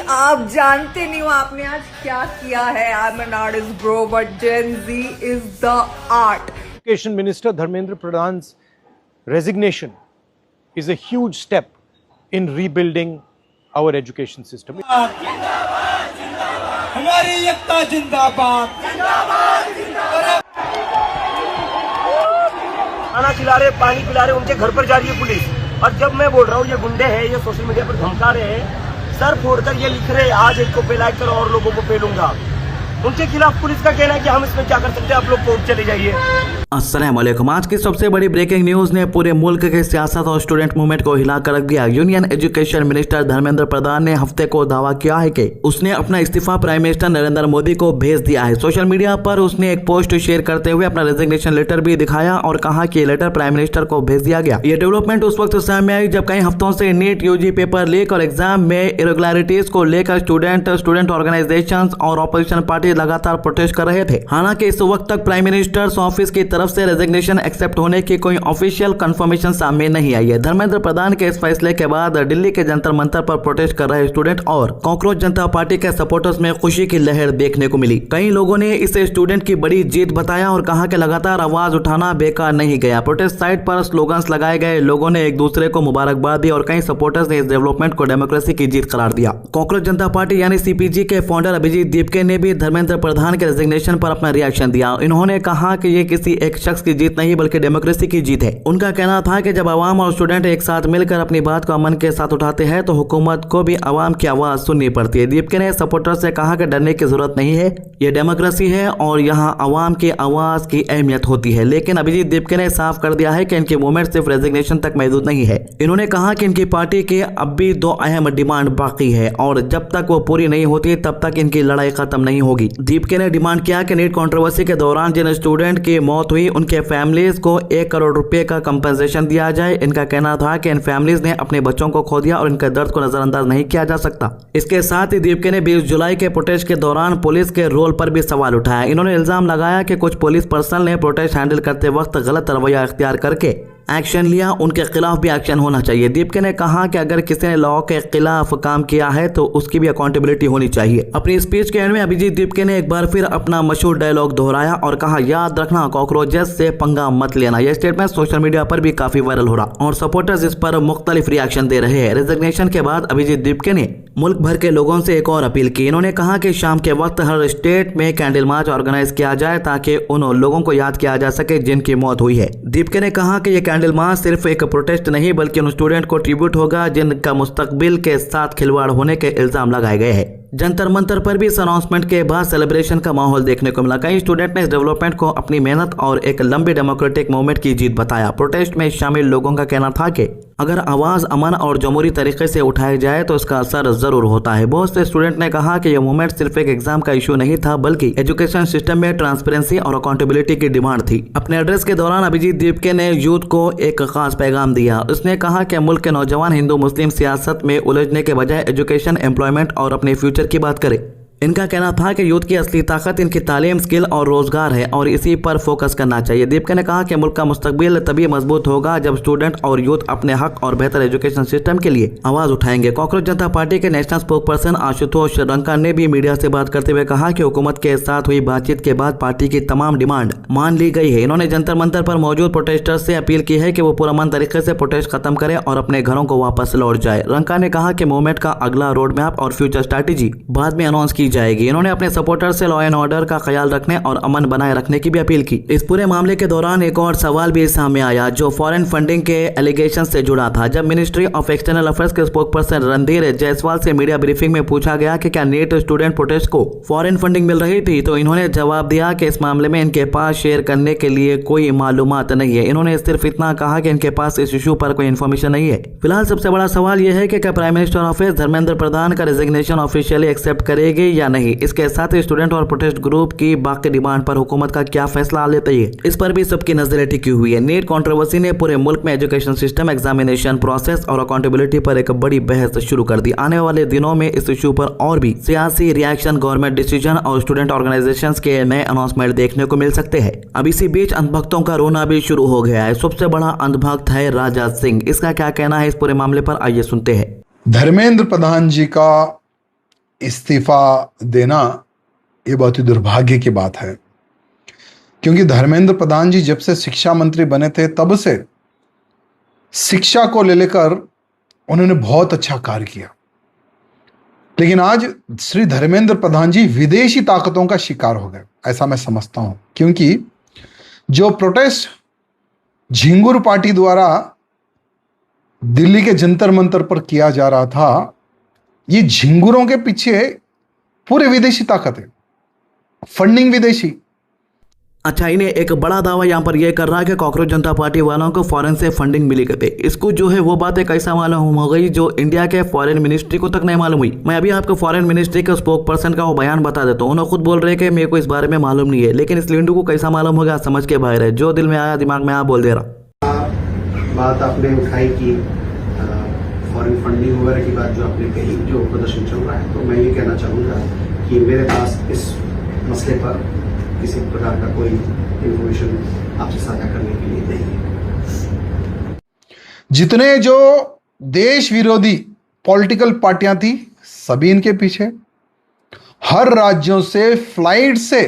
आप जानते नहीं हो आपने आज क्या किया है। I am an artist bro but Gen Z is the art. Education Minister Dharmendra Pradhan's resignation is a huge step in rebuilding our education system. हमारी एकता जिंदाबाद। खाना खिला रहे, पानी पिला रहे, उनके घर पर जा रही है पुलिस। और जब मैं बोल रहा हूँ ये गुंडे हैं, ये सोशल मीडिया पर धमका रहे हैं, सर फोड़कर ये लिख रहे हैं आज एक को पेला कर और लोगों को पेलूंगा। उनके खिलाफ पुलिस का कहना है कि हम इसमें क्या कर सकते हैं, आप लोग कोर्ट चले जाइए। अस्सलाम वालेकुम। आज की सबसे बड़ी ब्रेकिंग न्यूज ने पूरे मुल्क के सियासत और स्टूडेंट मूवमेंट को हिलाकर रख दिया। Union education minister Dharmendra Pradhan ने हफ्ते को दावा किया है कि उसने अपना इस्तीफा प्राइम मिनिस्टर नरेंद्र मोदी को भेज दिया है। सोशल मीडिया पर उसने एक पोस्ट शेयर करते हुए अपना रेजिग्नेशन लेटर भी दिखाया और कहा कि लेटर प्राइम मिनिस्टर को भेज दिया गया। ये डेवलपमेंट उस वक्त सामने आई जब कई हफ्तों से नीट यूजी पेपर लीक और एग्जाम में इरेगुलरिटीज को लेकर स्टूडेंट ऑर्गेनाइजेशंस और ऑपोजिशन पार्टी लगातार प्रोटेस्ट कर रहे थे। हालांकि इस वक्त तक प्राइम मिनिस्टर्स ऑफिस की तरफ से रेजिग्नेशन एक्सेप्ट होने की कोई ऑफिशियल कंफर्मेशन सामने नहीं आई है। धर्मेंद्र प्रधान के इस फैसले के बाद दिल्ली के जंतर मंतर पर प्रोटेस्ट कर रहे स्टूडेंट और कॉकरोच जनता पार्टी के सपोर्टर्स में खुशी की लहर देखने को मिली। कई लोगों ने इसे स्टूडेंट की बड़ी जीत बताया और कहा कि लगातार आवाज उठाना बेकार नहीं गया। प्रोटेस्ट साइट पर स्लोगन्स लगाए गए, लोगों ने एक दूसरे को मुबारकबाद दी और कई सपोर्टर्स ने इस डेवलपमेंट को डेमोक्रेसी की जीत करार दिया। कॉकरोच जनता पार्टी यानी सीपीजी के फाउंडर अभिजीत दीपके ने भी धर्मेंद्र प्रधान के रेजिग्नेशन पर अपना रिएक्शन दिया। इन्होंने कहा कि ये किसी एक शख्स की जीत नहीं बल्कि डेमोक्रेसी की जीत है। उनका कहना था कि जब आवाम और स्टूडेंट एक साथ मिलकर अपनी बात को अमन के साथ उठाते हैं तो हुकूमत को भी आवाम की आवाज सुननी पड़ती है। दीपके ने सपोर्टर से कहा कि डरने की जरूरत नहीं है, ये डेमोक्रेसी है और यहाँ आवाम की आवाज की अहमियत होती है। लेकिन अभिजीत दीपके ने साफ कर दिया है कि इनकी मूवमेंट सिर्फ रेजिग्नेशन तक महदूद नहीं है। इन्होंने कहा कि इनकी पार्टी की अब भी दो अहम डिमांड बाकी है और जब तक वो पूरी नहीं होती तब तक इनकी लड़ाई खत्म नहीं होगी। दीपके ने डिमांड किया कि नीट कंट्रोवर्सी के दौरान जिन स्टूडेंट की मौत हुई उनके फैमिलीज को 1 करोड़ रुपए का कंपनसेशन दिया जाए। इनका कहना था कि इन फैमिलीज ने अपने बच्चों को खो दिया और इनके दर्द को नजरअंदाज नहीं किया जा सकता। इसके साथ ही दीपके ने 20 जुलाई के प्रोटेस्ट के दौरान पुलिस के रोल पर भी सवाल उठाया। इन्होंने इल्जाम लगाया कि कुछ पुलिस पर्सनल ने प्रोटेस्ट हैंडल करते वक्त गलत रवैया इख्तियार करके एक्शन लिया, उनके खिलाफ भी एक्शन होना चाहिए। दीपके ने कहा कि अगर किसी ने लॉ के खिलाफ काम किया है तो उसकी भी अकाउंटेबिलिटी होनी चाहिए। अपनी स्पीच के एंड में अभिजीत दीपके ने एक बार फिर अपना मशहूर डायलॉग दोहराया और कहा, याद रखना कॉकरोचेस से पंगा मत लेना। यह स्टेटमेंट सोशल मीडिया पर भी काफी वायरल हो रहा और सपोर्टर्स इस पर मुख्तलिफ रिएक्शन दे रहे हैं। रेजिग्नेशन के बाद अभिजीत दीपके ने मुल्क भर के लोगों से एक और अपील की। इन्होंने कहा कि शाम के वक्त हर स्टेट में कैंडल मार्च ऑर्गेनाइज किया जाए ताकि उन लोगों को याद किया जा सके जिनकी मौत हुई है। दीपके ने कहा कि यह कैंडल मार्च सिर्फ एक प्रोटेस्ट नहीं बल्कि उन स्टूडेंट को ट्रिब्यूट होगा जिनका मुस्तकबिल के साथ खिलवाड़ होने के इल्जाम लगाए गए हैं। जंतर मंतर पर भी इस अनाउंसमेंट के बाद सेलिब्रेशन का माहौल देखने को मिला। कई स्टूडेंट ने इस डेवलपमेंट को अपनी मेहनत और एक लंबी डेमोक्रेटिक मूवमेंट की जीत बताया। प्रोटेस्ट में शामिल लोगों का कहना था कि अगर आवाज अमन और जमहूरी तरीके से उठाई जाए तो इसका असर जरूर होता है। बहुत से स्टूडेंट ने कहा कि यह मूवमेंट सिर्फ एक एग्जाम का इशू नहीं था बल्कि एजुकेशन सिस्टम में ट्रांसपेरेंसी और अकाउंटेबिलिटी की डिमांड थी। अपने एड्रेस के दौरान अभिजीत दीपके ने यूथ को एक खास पैगाम दिया। उसने कहा कि मुल्क के नौजवान हिंदू मुस्लिम सियासत में उलझने के बजाय एजुकेशन, एम्प्लॉयमेंट और अपने फ्यूचर की बात करें। इनका कहना था कि यूथ की असली ताकत इनकी तालीम, स्किल और रोजगार है और इसी पर फोकस करना चाहिए। दीपके ने कहा कि मुल्क का मुस्तकबिल तभी मजबूत होगा जब स्टूडेंट और यूथ अपने हक और बेहतर एजुकेशन सिस्टम के लिए आवाज उठाएंगे। कॉकरोच जनता पार्टी के नेशनल स्पोक्सपर्सन आशुतोष रंका ने भी मीडिया से बात करते हुए कहा कि हुकूमत के साथ हुई बातचीत के बाद पार्टी की तमाम डिमांड मान ली गई है। इन्होंने जंतर मंतर पर मौजूद प्रोटेस्टर्स से अपील की है कि वो पुरअमन तरीके से प्रोटेस्ट खत्म करें और अपने घरों को वापस लौट जाए। रंका ने कहा कि मूवमेंट का अगला रोड मैप और फ्यूचर स्ट्रैटेजी बाद में अनाउंस की जाएगी। इन्होंने अपने सपोर्टर से लॉ एंड ऑर्डर का ख्याल रखने और अमन बनाए रखने की भी अपील की। इस पूरे मामले के दौरान एक और सवाल भी सामने आया जो फॉरेन फंडिंग के एलिगेशन से जुड़ा था। जब मिनिस्ट्री ऑफ एक्सटर्नल अफेयर्स के स्पोक्सपर्सन रणधीर जायसवाल से मीडिया ब्रीफिंग में पूछा गया कि क्या नीट स्टूडेंट प्रोटेस्ट को फॉरेन फंडिंग मिल रही थी तो इन्होंने जवाब दिया कि इस मामले में इनके पास शेयर करने के लिए कोई मालूमात नहीं है। इन्होंने सिर्फ इतना कहा कि इनके पास इस इशू पर कोई इन्फॉर्मेशन नहीं है। फिलहाल सबसे बड़ा सवाल यह है कि क्या prime minister office Dharmendra Pradhan का रेजिग्नेशन ऑफिशियली एक्सेप्ट करेगी या नहीं। इसके साथ ही स्टूडेंट और प्रोटेस्ट ग्रुप की बाकी डिमांड पर हुकूमत का क्या फैसला लेती है, इस पर भी सबकी नजरें टिकी हुई है। नीट कंट्रोवर्सी ने पूरे मुल्क में एजुकेशन सिस्टम, एग्जामिनेशन प्रोसेस और अकाउंटेबिलिटी पर एक बड़ी बहस शुरू कर दी। आने वाले दिनों में इस इशू पर और भी सियासी रिएक्शन, गवर्नमेंट डिसीजन और स्टूडेंट ऑर्गेनाइजेशंस के नए अनाउंसमेंट देखने को मिल सकते हैं। अब इसी बीच अंधभक्तों का रोना भी शुरू हो गया है। सबसे बड़ा अंधभक्त है राजा सिंह। इसका क्या कहना है इस पूरे मामले पर, आइए सुनते हैं। धर्मेंद्र प्रधान जी का इस्तीफा देना ये बहुत ही दुर्भाग्य की बात है, क्योंकि धर्मेंद्र प्रधान जी जब से शिक्षा मंत्री बने थे तब से शिक्षा को लेकर उन्होंने बहुत अच्छा कार्य किया। लेकिन आज श्री धर्मेंद्र प्रधान जी विदेशी ताकतों का शिकार हो गए, ऐसा मैं समझता हूं, क्योंकि जो प्रोटेस्ट झिंगुर पार्टी द्वारा दिल्ली के जंतर मंतर पर किया जा रहा था, ये झिंगुरों के पीछे पूरे विदेशी ताकत है, फंडिंग विदेशी। अच्छा, इन्हें एक बड़ा दावा यहाँ पर यह कर रहा है कि कॉकरोच जनता पार्टी वालों को फॉरेन से फंडिंग मिली करती। इसको जो है वो बातें कैसा मालूम हो गई जो इंडिया के फॉरेन मिनिस्ट्री को तक नहीं मालूम हुई। मैं अभी आपको फॉरेन मिनिस्ट्री के स्पोक पर्सन का वो बयान बता देता हूँ। उन्होंने खुद बोल रहे हैं कि मेरे को इस बारे में मालूम नहीं है, लेकिन इस लिंडू को कैसा मालूम होगा समझ के बाहर है। जो दिल में आया दिमाग में आया बोल दे रहा। बात आपने उठाई कि फॉरेन फंडिंग वगैरह की बात जो आपने कही, जो प्रदर्शन चल रहा है, तो मैं ये कहना चाहूँगा कि मेरे पास इस मसले पर किसी प्रकार का कोई इंफॉर्मेशन आपसे साझा करने के लिए नहीं है। जितने जो देश विरोधी पॉलिटिकल पार्टियां थी सभी इनके पीछे। हर राज्यों से फ्लाइट से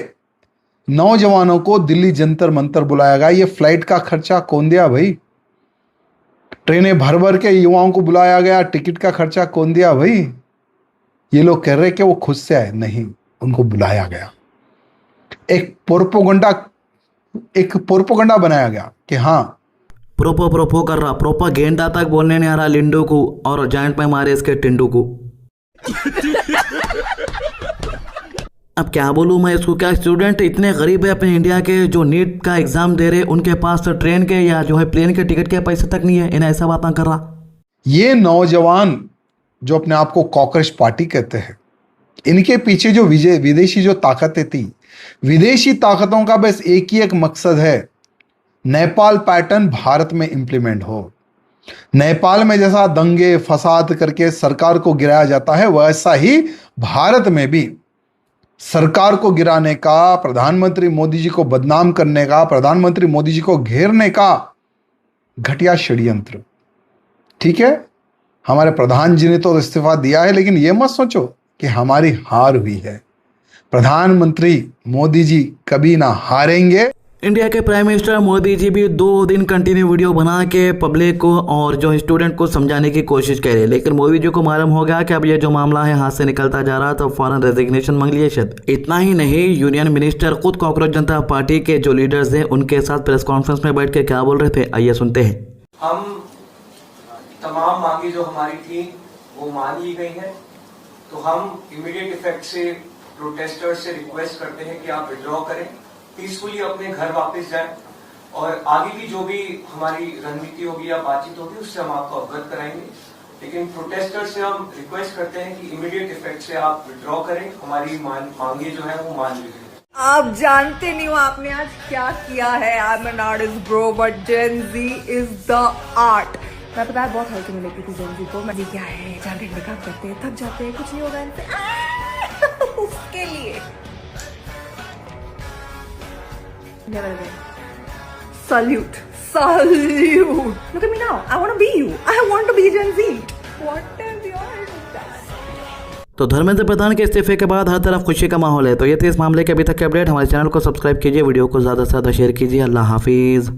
नौजवानों को दिल्ली जंतर मंतर बुलाया गया। ये फ्लाइट का खर्चा कौन दिया भाई? ट्रेनें भर भर के युवाओं को बुलाया गया, टिकट का खर्चा कौन दिया भाई? ये लोग कह रहे कि वो खुद से आए, नहीं, उनको बुलाया गया। एक प्रोपोगंडा बनाया गया कि हाँ प्रोपो कर रहा, प्रोपागेंडा तक बोलने नहीं आ रहा लिंडू को, और जॉइंट में मारे इसके टिंडू को। अब क्या बोलूं मैं इसको, क्या स्टूडेंट इतने गरीब है अपने इंडिया के जो नीट का एग्जाम दे रहे, उनके पास तो ट्रेन के या जो है प्लेन के टिकट के पैसे तक नहीं है, इन्हें ऐसा बातें कर रहा। ये नौजवान जो अपने आप को कॉकरोच पार्टी कहते हैं, इनके पीछे जो विदेशी जो ताकतें थी, विदेशी ताकतों का बस एक ही एक मकसद है, नेपाल पैटर्न भारत में इंप्लीमेंट हो। नेपाल में जैसा दंगे फसाद करके सरकार को गिराया जाता है, वैसा ही भारत में भी सरकार को गिराने का, प्रधानमंत्री मोदी जी को बदनाम करने का, प्रधानमंत्री मोदी जी को घेरने का घटिया षड्यंत्र। ठीक है, हमारे प्रधान जी ने तो इस्तीफा दिया है, लेकिन यह मत सोचो कि हमारी हार हुई है। प्रधानमंत्री मोदी जी कभी ना हारेंगे। इंडिया के प्राइम मिनिस्टर मोदी जी भी 2 दिन कंटिन्यू वीडियो बना के पब्लिक को और जो स्टूडेंट को समझाने की कोशिश कर रहे हैं, लेकिन मोदी जी को मालूम हो गया कि अब ये जो मामला है हाथ से निकलता जा रहा, तो फौरन रेजिग्नेशन मांग लिए शायद। इतना ही नहीं, यूनियन मिनिस्टर खुद कॉकरोच जनता पार्टी के जो लीडर्स हैं उनके साथ प्रेस कॉन्फ्रेंस में बैठ के क्या बोल रहे थे, आइए सुनते हैं। हम तमाम मांगे जो हमारी थी वो मान ली गई हैं, तो हम इमीडिएट इफेक्ट से प्रोटेस्टर्स से रिक्वेस्ट करते हैं कि आप विड्रॉ करें, पीसफुली अपने घर वापस जाएं, और आगे की जो भी हमारी रणनीति होगी या बातचीत होगी उससे हम आपको अवगत कराएंगे। लेकिन प्रोटेस्टर्स से हम रिक्वेस्ट करते हैं कि इमीडिएट इफेक्ट से आप विड्रॉ करें, हमारी मांगे जो है वो मान ली गई। आप जानते नहीं हो आपने आज क्या किया है। I am an artist bro but Gen Z is the art. मैं पता है बहुत हल्के में लेती थी जेन जी को। मैं क्या है, 4 घंटे काम करते हैं, थक जाते हैं, कुछ नहीं होगा इनसे उसके लिए never again. Salute. Look at me now. I want to be you. I want to be Gen Z. What is yours? तो धर्मेंद्र प्रधान के इस्तीफे के बाद हर तरफ खुशी का माहौल है। तो ये थे इस मामले के अभी तक के अपडेट। हमारे चैनल को सब्सक्राइब कीजिए, वीडियो को ज़्यादा से ज़्यादा शेयर कीजिए। अल्लाह हाफिज़।